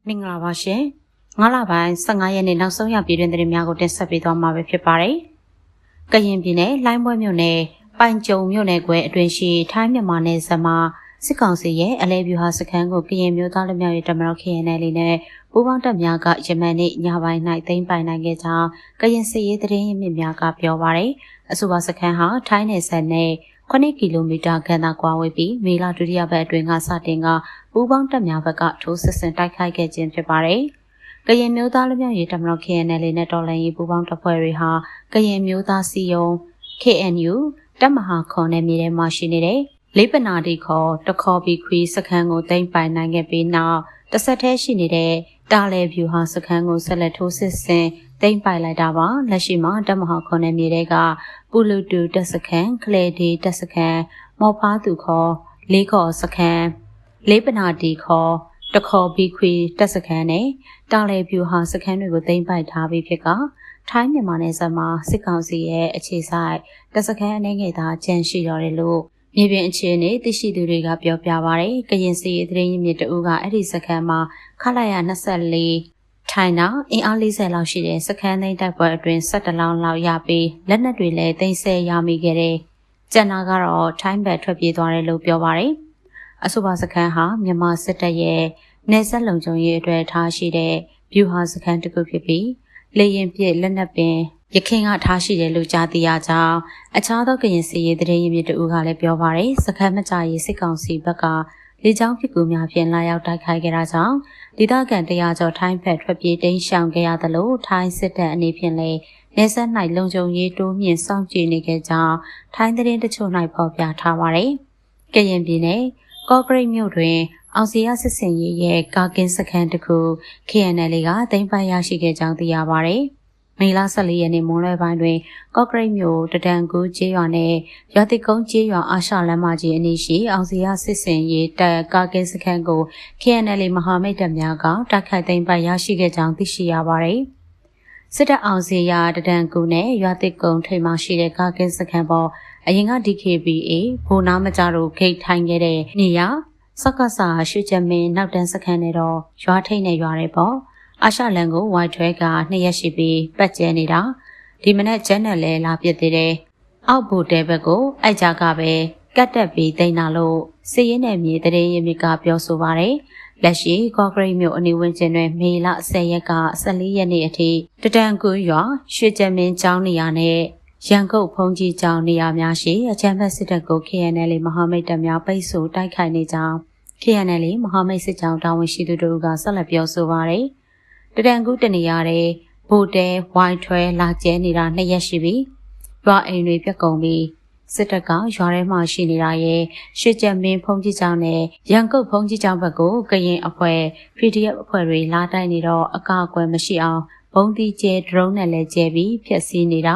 မင်္ဂလာပါရှင်။9လပိုင်း15ရက်နေ့နောက်ဆုံးရပြည်တွင်သတင်းများကိုတင်ဆက်ပေးသွားမှာဖြစ်ပါတယ်။ကရင်ပြည်နယ်လှိုင်းဘွဲမြို့နယ်ပိုင်ကျုံမြို့နယ်ကွယ်အတွင်းရှိထိုင်းမြန်မာနယ်စပ်မှာစစ်ကောင်စီရဲ့အလဲဗျူဟာစခန်းကိုကရင်မျိုးသားလူမျိုးရေးတမတော် KNL နဲ့ပူးပေါင်းတပ်များကယမန်နေ့ညပိုင်း၌သိမ်းပိုင်နိုင်ခဲ့ကြောင်းကရင်စစ်ရေးသတင်းရင်းမြစ်များကပြောပါတယ်။အဆိုပါစခန်းဟာထိုင်းနယ်စပ်နဲ့9ကီလိုမီတာခန့်သာကွာဝေးပြီးမေလဒုတိယပတ်အတွင်းကစတင်ကပူးပေါင်းတပ်များဘက်ကထိုးစစ်ဆင်တိုက်ခိုက်ခဲ့ခြင်းဖြစ်ပါတယ်။ကရင်မျိုးသားလူမျိုးရေးတမတော် KNL နဲ့တော်လှန်ရေးပူးပေါင်းတပ်ဖွဲ့တွေဟာကရင်မျိုးသားစီယုံ KNU တပ်မဟာခွန်နယ်မြေထဲမှာရှိနေတဲ့လေးပနာတီခေါ်တခေါ်ဘီခွီစခန်းကိုသိမ်းပိုင်နိုင်ခဲ့ပြီးနောက်တစ်ဆက်တည်းရှိနေတဲ့တာလဲဗျူဟာစခန်းကိုဆက်လက်ထိုးစစ်ဆင်သိမ်းပိုင်လိုက်တာပါလက်ရှိမှာတပ်မဟာခွန်နယ်မြေတွေကပူလူတူတပ်စခန်းခလေဒီတပ်စခန်းမော်ဖားသူခေါ်လေးခေါ်စခန်းလေးပနာတီခေါ်တခေါ်ဘီခွီတပ်စခန်းနဲ့တာလဲဗျူဟာစခန်းတွေကိုသိမ်းပိုက်ထားပြီးဖြစ်ကထိုင်းမြန်မာနယ်စပ်မှာစစ်ကောင်စီရဲ့အခြေဆိုင်တပ်စခန်းအနေငယ်သာကျန်ရှိတော်တယ်လို့မြေပြင်အခြေအနေသိရှိသူတွေကပြောပြပါရယ်ကရင်စီသတင်းရင်းမြစ်တအူးကအဲ့ဒီစခန်းမှာခလာရ24ထိုင်းနောက်အင်အား40လောက်ရှိတဲ့စခန်းသိမ်းတိုက်ပွဲအတွင်း17လောင်းလောက်ရပြီးလက်နက်တွေလည်းသိမ်းဆည်းရမိခဲ့တယ်။ကျန်တာကတော့ထိုင်းဘက်ထွက်ပြေးသွားတယ်လို့ပြောပါရယ်အဆိုပါစခန်းဟာမြန်မာစစ်တပ်ရဲ့နယ်စပ်လုံခြုံရေးအတွက်ထားရှိတဲ့ဗျူဟာစခန်းတစ်ခုဖြစ်ပြီးလေရင်ပြည့်လက်နက်ပင်ရခင်ကထားရှိတယ်လို့ကြားသိရကြောင်းအခြားသောကရင်စီရေးသတင်းရင်းမြစ်တို့ကလည်းပြောပါရယ်စခန်းမကြရေးစစ်ကောင်စီဘက်ကလေကြောင်းပစ်ကူများဖြင့်လာရောက်တိုက်ခိုက်ခဲ့တာကြောင့်ဒေသခံတရားကျော်ထိုင်းဘက်ထွက်ပြေးတိမ်းရှောင်ခဲ့ရသလိုထိုင်းစစ်တပ်အနေဖြင့်လည်းနေဆက်၌လုံခြုံရေးတိုးမြင့်စောင့်ကြည့်နေခဲ့ကြောင်းထိုင်းသတင်းတချို့၌ဖော်ပြထားပါရယ်ကရင်ပြည်နယ်ကော့ကရိတ်မြို့တွင်အောင်စီရစစ်စင်ရေးရဲ့ကာကင်းစခန်းတစ်ခု KNL ကသိမ်းပိုက်ရရှိခဲ့ကြောင်းသိရပါရယ်မေလ14ရက်နေ့မွန်းလွဲပိုင်းတွင်ကော့ကရိတ်မြို့တဒန်ကူးကျေးရွာနဲ့ရွာတိကုန်းကျေးရွာအာရှလမ်းမကြီးအနီးရှိအောင်စီရစစ်စင်ရေးတပ်ကာကင်းစခန်းကို KNL မဟာမိတ်တပ်များကတိုက်ခိုက်သိမ်းပိုက်ရရှိခဲ့ကြောင်းသိရှိရပါရယ်စစ်တပ်အောင်စီရတဒန်ကူးနဲ့ရွာတိကုန်းထိပ်မှရှိတဲ့ကာကင်းစခန်းပေါ်အရင်က DKBA ဘိုးနာမကြတို့ဂိတ်ထိုင်ခဲ့တဲ့နေရာစက္ကစရွှေချမင်းနောက်တန်းစခန်းနဲ့တော့ရွာထိတ်နဲ့ရွာတွေပေါ့အာရှလန်ကိုဝိုက်ထွဲက2ရက်ရှိပြီးပတ်ကျဲနေတာဒီမနေ့ကျန်းနဲ့လဲလာပြစ်သေးတယ်အောက်ဘူတဲဘက်ကိုအိုက်ကြကပဲကတ်တက်ပြီးတိန်လာလို့စီးရင်နဲ့မြေတရင်ရမြစ်ကပြောဆိုပါတယ်လက်ရှိကော့ကရိတ်မြို့အနီးဝန်းကျင်တွင်မေလ10ရက်က14ရက်နေ့အထိတဒန်ကူရွာရွှေချမင်းကျောင်းနေရာနဲ့ရန်ကုန်ဖုန်ကြီးကျောင်းနေရာများရှိအချမ်းဘတ်စစ်တပ်ကို KNL မဟာမိတ်တပ်များပိတ်ဆို့တိုက်ခိုက်နေကြောင်း KNL မဟာမိတ်စစ်ကြောင်းတာဝန်ရှိသူတို့ကဆက်လက်ပြောဆိုပါတယ်တဒန်ကူတနေရတဲ့ဗိုတဲဝိုင်ထွဲလာကျဲနေတာ2ရက်ရှိပြီရွာအိမ်တွေပြက်ကုန်ပြီးစစ်တပ်ကရွာထဲမှာရှိနေတာရဲ့ရှစ်ချက်မင်းဖုန်ကြီးကျောင်းနဲ့ရန်ကုန်ဖုန်ကြီးကျောင်းဘက်ကိုကရင်အဖွဲ့ PDF အဖွဲ့တွေလာတိုက်နေတော့အကာအကွယ်မရှိအောင်ဘုံတီကျဲဒရုန်းနဲ့လည်းကျဲပြီးဖျက်ဆီးနေတ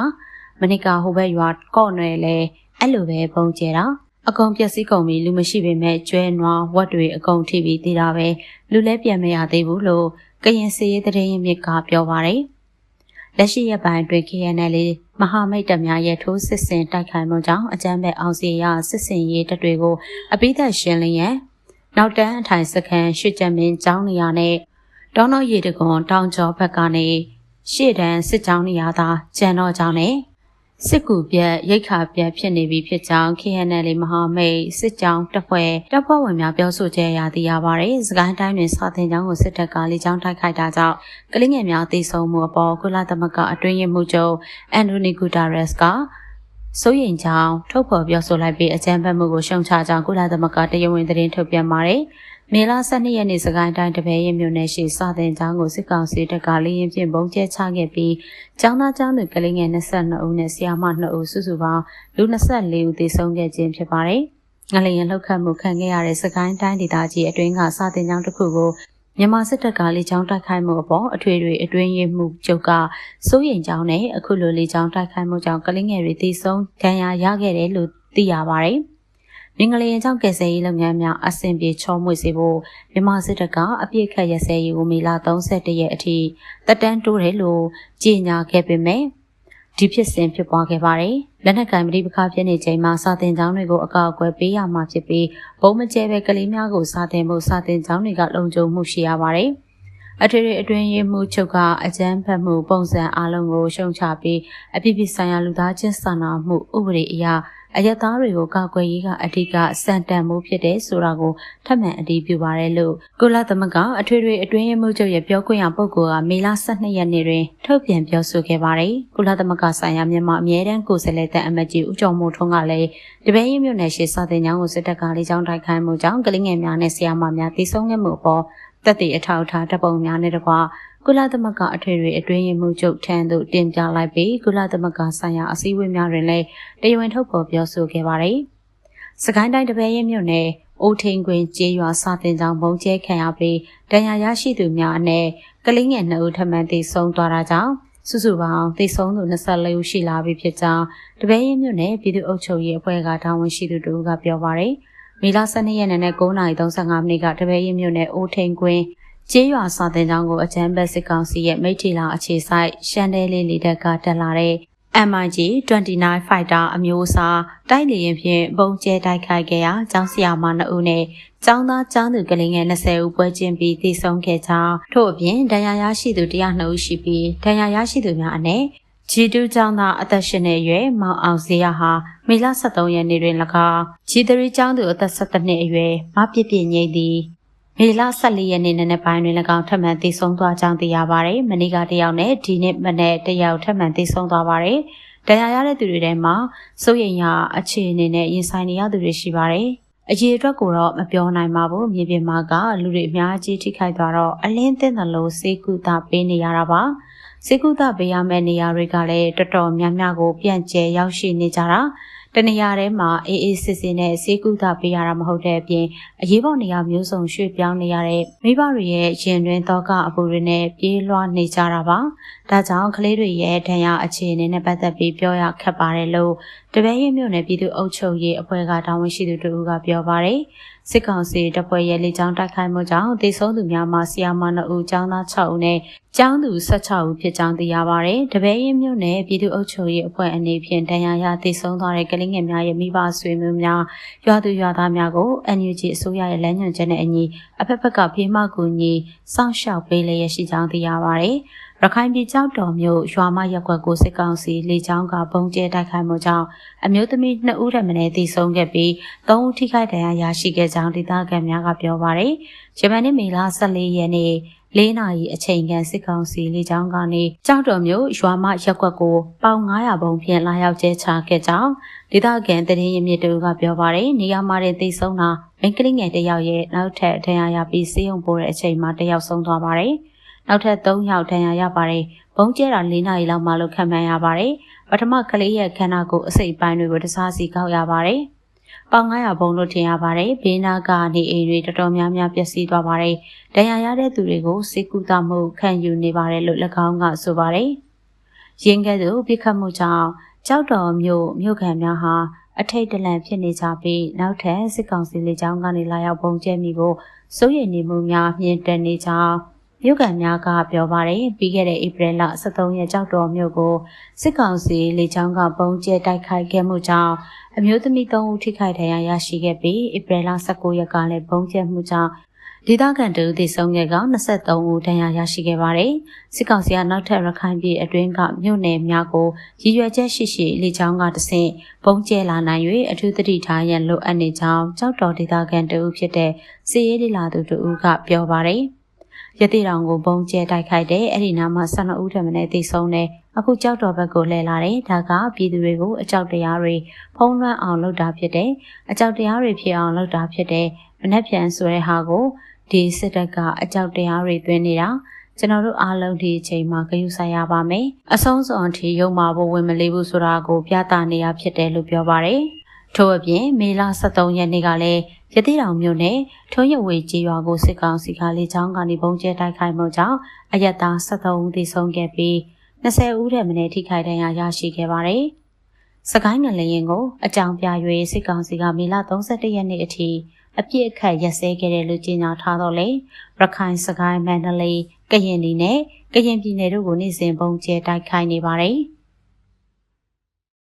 ာမနစ်ကဟိုဘက်ရွာကော့နယ်လဲအဲ့လိုပဲပုံကျဲတာအကုန်ပျက်စီးကုန်ပြီလူမရှိပေမဲ့ကျွဲနွားဝက်တွေအကုန်ထိပြီးသေးတာပဲလူလဲပြန်မရသေးဘူးလို့ကရင်စီရေးသတင်းရင်းမြစ်ကပြောပါတယ်လက်ရှိရက်ပိုင်းတွင် KNL မဟာမိတ်တပ်များရဲ့ထိုးစစ်ဆင်တိုက်ခိုက်မှုကြောင့်အကြမ်းဖက်အောင်စီရစစ်စင်ရေးတပ်တွေကိုအပိသက်ရှင်းလင်းရန်နောက်တန်းအထိုင်စခန်းရွှေချက်မင်းကျောင်းနေရာနဲ့ဒေါနောရေတကွန်တောင်ကျော်ဘက်ကနေရှေ့တန်းစစ်ကြောင်းနေရာသာကျန်တော့ကြောင်းနဲ့စစ်ကူပြက်ရိတ်ခါပြက်ဖြစ်နေပြီဖြစ်ကြောင်း KNL မဟာမိတ်စစ်ကြောင်းတပ်ဖွဲ့ဝင်များပြောဆိုကြရသိရပါတယ်။စကိုင်းတိုင်းတွင်စာသင်ကျောင်းကိုစစ်တပ်ကလေကြောင်းတိုက်ခိုက်တာကြောင့်ကလေးငယ်များသေဆုံးမှုအပေါ်ကုလသမဂ္ဂအတွင်းရေးမှူးချုပ်အန်တိုနီဂူတာရက်စ်ကစိုးရိမ်ကြောင်းထုတ်ဖော်ပြောဆိုလိုက်ပြီးအကြမ်းဖက်မှုကိုရှုံချကြောင်းကုလသမဂ္ဂတရားဝင်သတင်းထုတ်ပြန်ပါတယ်။မေလ12ရက်နေ့စကိုင်းတိုင်းတပည့်ရမြို့နယ်ရှိစာသင်ကျောင်းကိုစစ်ကောင်စီတပ်ကလေရင်ဖြင့်ပုံကျဲချခဲ့ပြီးကျောင်းသားကျောင်းသူကလေးငယ်22ဦးနဲ့ဆရာမ2ဦးစုစုပေါင်းလူ24ဦးသေဆုံးခဲ့ခြင်းဖြစ်ပါတယ်။ငလျင်လှုပ်ခတ်မှုခံခဲ့ရတဲ့စကိုင်းတိုင်းဒေသကြီးအတွင်းကစာသင်ကျောင်းတစ်ခုကိုမြန်မာစစ်တပ်ကလေကြောင်းတိုက်ခိုက်မှုအပေါ်အထွေထွေအတွင်းရေးမှူးချုပ်ကစိုးရိမ်ကြောင်းနဲ့အခုလိုလေကြောင်းတိုက်ခိုက်မှုကြောင့်ကလေးငယ်တွေသေဆုံးဒဏ်ရာရခဲ့တယ်လို့သိရပါတယ်။မင်္ဂလာရင်ကြောင့်ကယ်ဆယ်ရေးလုပ်ငန်းများအဆင်ပြေချောမွေ့စေဖို့မြန်မာစစ်တပ်ကအပြစ်ခတ်ရစဲရေးကိုမေလ31ရက်အထိတက်တန်းတိုးတယ်လို့ကြေညာခဲ့ပေမဲ့ဒီဖြစ်စဉ်ဖြစ်ပွားခဲ့ပါတယ်။လက်နက်ကင်ပဋိပက္ခဖြစ်နေချိန်မှာစာသင်ကျောင်းတွေကိုအကာအကွယ်ပေးရမှာဖြစ်ပြီးဘုံမကျဲပဲကလေးများကိုစာသင်ဖို့စာသင်ကျောင်းတွေကလုံခြုံမှုရှိရပါတယ်။ အထွေထွေအတွင်းရေးမှူးချုပ်ကအကြမ်းဖက်မှုပုံစံအလုံးကိုရှုံချပြီးအပြည်ပြည်ဆိုင်ရာလူသားချင်းစာနာမှုဥပဒေအရအယက်သားတွေကိုကာကွယ်ရေးကအဓိကစံတန်မှုဖြစ်တဲ့ဆိုတာကိုထပ်မံအတည်ပြုပါတယ်လို့ကုလသမဂ္ဂအထွေထွေအတွင်းရေးမှူးချုပ်ရဲ့ပြောခွင့်ရပုဂ္ဂိုလ်ကမေလ12ရက်နေ့တွင်ထုတ်ပြန်ပြောဆိုခဲ့ပါတယ်။ကုလသမဂ္ဂဆိုင်ရာမြန်မာအမြဲတမ်းကိုယ်စားလှယ်တပ်အမတ်ကြီးဦးကျော်မိုးထွန်းကလည်းတပည့်ရင်းမြို့နယ်ရှိစာတင်ကျောင်းကိုစစ်တပ်ကလေးချောင်းတိုက်ခိုက်မှုကြောင့်ကလေးငယ်များနဲ့ဆရာမများတိစုံခဲ့မှုအပေါ်တပ်တွေအထောက်အထားတပ်ပုံများနဲ့တကွကုလသမဂ္ဂအထွေထွေအတွင်းရေးမှူးချုပ်ထံသို့တင်ပြလိုက်ပြီးကုလသမဂ္ဂဆိုင်ရာအစည်းအဝေးများတွင်လည်းတရားဝင်ထုတ်ဖော်ပြောဆိုခဲ့ပါတယ်။စကိုင်းတိုင်းတပည့်ရင်းမြို့နယ်အိုထိန်ကွင်ကျေးရွာစာတင်ကျောင်းဘုံကျဲခံရပြီးဒဏ်ရာရရှိသူများအနက်ကလေးငယ်2ဦးထပ်မံသေဆုံးသွားတာကြောင့်စုစုပေါင်းသေဆုံးသူ24ဦးရှိလာပြီဖြစ်ကြောင်းတပည့်ရင်းမြို့နယ်ပြည်သူ့အုပ်ချုပ်ရေးအဖွဲ့ကတာဝန်ရှိသူတို့ကပြောပါတယ်။မေလ12ရက်နေ့နဲ့9:35မိနစ်ကတပည့်ရင်းမြို့နယ်အိုထိန်ကွင်ကျေးရွာစာတင်ကျောင်းကိုအကြမ်းဖက်စစ်ကောင်စီရဲ့မိထီလာအခြေစိုက်ရှမ်းတဲလေးလေတပ်ကတက်လာတဲ့ MiG-29 Fighter အမျိုးအစားတိုက်လေယာဉ်ဖြင့်ပုံကျဲတိုက်ခိုက်ခဲ့ရာကျောင်းဆရာမ2ဦးနဲ့ကျောင်းသားကျောင်းသူကလေးငယ်20ဦးပွဲချင်းပြီးသေဆုံးခဲ့ကြောင်းထို့အပြင်ဒဏ်ရာရရှိသူ102ဦးရှိပြီးဒဏ်ရာရရှိသူများအနက် G2 ကျောင်းသားအသက်8နှစ်အရွယ်မောင်အောင်ဇေယျဟာမေလ13ရက်နေ့တွင်၎င်း G3 ကျောင်းသူအသက်17နှစ်အရွယ်မပြည့်ပြည့်ငိမ့်သည်မေလ14ရက်နေ့နံနက်ပိုင်းတွင်၎င်းထပ်မံသေဆုံးသွားကြောင်းသိရပါတယ်။မနေ့ကတယောက်နဲ့ဒီနေ့မနေ့တယောက်ထပ်မံသေဆုံးသွားပါတယ်။ဒဏ်ရာရတဲ့သူတွေထဲမှာစိုးရိမ်ရအခြေအနေနဲ့ရင်ဆိုင်နေရသူတွေရှိပါတယ်။အရေးအတွက်ကိုတော့မပြောနိုင်ပါဘူး။မြေပြင်မှာကလူတွေအများကြီးထိခိုက်သွားတော့အလင်းသင့်တယ်လို့စေကူတာပေးနေရတာပါ။စေကူတာပေးရမယ့်နေရာတွေကလည်းတော်တော်များများကိုပြန့်ကျဲရောက်ရှိနေကြတာတနေရာထဲမှာအေးအေးစစ်စစ်နဲ့စေကူတာပေးရတာမဟုတ်တဲ့အပြင်အရေးပေါ်နေရာမျိုးစုံရွှေ့ပြောင်းနေရတဲ့မိဘတွေရဲ့ရင်တွင်တောကအပူတွေနဲ့ပြေးလွှားနေကြတာပါ။ဒါကြောင့်ကလေးတွေရဲ့ဒဏ်ရာအခြေအနေနဲ့ပတ်သက်ပြီးပြောရခက်ပါတယ်လို့တပည့်ရမြို့နယ်ပြည်သူ့အုပ်ချုပ်ရေးအဖွဲ့ကတာဝန်ရှိသူတို့ကပြောပါတယ်။စစ်ကောင်စီတပ်ဖွဲ့ရဲ့လေကြောင်းတိုက်ခိုက်မှုကြောင့်သေဆုံးသူများမှာဆရာမ2ဦးကျောင်းသား6ဦးနဲ့ကျောင်းသူ16ဦးဖြစ်ကြောင်းသိရပါတယ်။တပည့်ရမြို့နယ်ပြည်သူ့အုပ်ချုပ်ရေးအဖွဲ့အနေဖြင့်ဒဏ်ရာရသေဆုံးသွားတဲ့ကလေးငယ်များရဲ့မိဘဆွေမျိုးများရွာသူရွာသားများကို NUG အစိုးရရဲ့လမ်းညွှန်ချက်နဲ့အညီအဖက်ဖက်ကဖေးမကူညီစောင့်ရှောက်ပေးလျက်ရှိကြောင်းသိရပါတယ်။ရခိုင်ပြည်ကျောက်တော်မြို့ရွာမရပ်ကွက်ကိုစစ်ကောင်စီလေကြောင်းကပုံကျဲတိုက်ခိုက်မှုကြောင့်အမျိုးသမီး2ဦးထက်မနည်းသေဆုံးခဲ့ပြီး3ဦးထိခိုက်ဒဏ်ရာရရှိခဲ့ကြောင်းဒေသခံများကပြောပါတယ်။ဂျပန်နေ့မေလ14ရက်နေ့4နာရီအချိန်ခန့်စစ်ကောင်စီလေကြောင်းကနေကျောက်တော်မြို့ရွာမရပ်ကွက်ကိုပေါင်900ပုံဖြင့်လာရောက်ကျဲချခဲ့ကြောင်းဒေသခံတရင်ရမြစ်တို့ကပြောပါတယ်။နေရာမှာတင်သေဆုံးတာမိန်းကလေးငယ်1ယောက်ရဲ့နောက်ထပ်ဒဏ်ရာရပြီးဆေးရုံပို့တဲ့အချိန်မှာ1ယောက်ဆုံးသွားပါတယ်။နောက်ထပ်3ယောက်ဒဏ်ရာရပါတယ်။ဘုံကျဲတာ4နာရီလောက်မှလို့ခံမှန်းရပါတယ်။ပထမကလေးရဲ့ခန္ဓာကိုယ်အစိတ်ပိုင်းတွေကိုတစားစီကောက်ရပါတယ်။ပေါင်900ဘုံလို့ထင်ရပါတယ်။ဘေးနားကနေအိမ်တွေတော်တော်များများပျက်စီးသွားပါတယ်။ဒဏ်ရာရတဲ့သူတွေကိုစေကူတာမှုခံယူနေပါတယ်လို့၎င်းကဆိုပါတယ်။ရင်းကဲ့သို့ပြစ်ခတ်မှုကြောင့်ကျောက်တော်မြို့ခံများဟာအထိတ်တလန့်ဖြစ်နေကြပြီးနောက်ထပ်စစ်ကောင်စီလေကြောင်းကနေလာရောက်ပုံကျဲမိကိုစိုးရိမ်နေမှုများမြင့်တက်နေကြောင်းမြို့ကန်များကပြောပါတယ်ပြီးခဲ့တဲ့ဧပြီလ23ရက်ကျောက်တော်မြို့ကိုစစ်ကောင်စီလေကြောင်းကပုံကျဲတိုက်ခိုက်ခဲ့မှုကြောင့်အမျိုးသမီး3ဦးထိခိုက်ဒဏ်ရာရရှိခဲ့ပြီးဧပြီလ19ရက်ကလည်းပုံကျဲမှုကြောင့်ဒေသခံတို့သေဆုံးခဲ့က23ဦးဒဏ်ရာရရှိခဲ့ပါတယ်စစ်ကောင်စီကနောက်ထပ်ရခိုင်ပြည်အတွင်းကမြို့နယ်များကိုရည်ရွယ်ချက်ရှိရှိလေကြောင်းကတဆင့်ပုံကျဲလာနိုင်၍အထူးသတိထားရန်လိုအပ်နေကြောင်းကျောက်တော်ဒေသခံတို့ဖြစ်တဲ့စီရေးဒေလာသူတို့ကပြောပါတယ်ရသေးတောင်ကိုပုံကျဲတိုက်ခိုက်တဲ့အဲ့ဒီနားမှာ12ဦးထက်မနည်းသေဆုံးတဲ့အခုကြောက်တော်ဘက်ကိုလှည့်လာတယ်ဒါကပြည်သူတွေကိုအကြောက်တရားတွေဖုံးလွှမ်းအောင်လုပ်တာဖြစ်တယ်အကြောက်တရားတွေဖြစ်အောင်လုပ်တာဖြစ်တယ်မနှက်ပြန်ဆိုတဲ့ဟာကိုဒီစစ်တပ်ကအကြောက်တရားတွေသွင်းနေတာကျွန်တော်တို့အားလုံးဒီအချိန်မှာဂရုစိုက်ရပါမယ်အဆုံးစွန်အထိရုံမာဖို့ဝင်မလေးဘူးဆိုတာကိုပြသနေရဖြစ်တယ်လို့ပြောပါတယ်ထို့အပြင်မေလ23ရက်နေ့ကလည်းရသေးတောင်မြို့နယ်ထုံးရဝေကြီးရွာကိုစစ်ကောင်စီကလေကြောင်းကနေပုံကျဲတိုက်ခိုက်မှုကြောင့်အရက်သား73ဦးသေဆုံးခဲ့ပြီး20ဦးထက်မနည်းထိခိုက်ဒဏ်ရာရရှိခဲ့ပါတယ်။စကိုင်းငလျင်ကိုအကြောင်းပြ၍စစ်ကောင်စီကမေလ31ရက်နေ့အထိအပြစ်အခတ်ရက်စဲခဲ့တယ်လို့ကြေညာထားတော့လေရခိုင်စကိုင်းမန္တလေးကရင်ပြည်နယ်နဲ့ကရင်ပြည်နယ်တို့ကိုနေ့စဉ်ပုံကျဲတိုက်ခိုက်နေပါတယ်။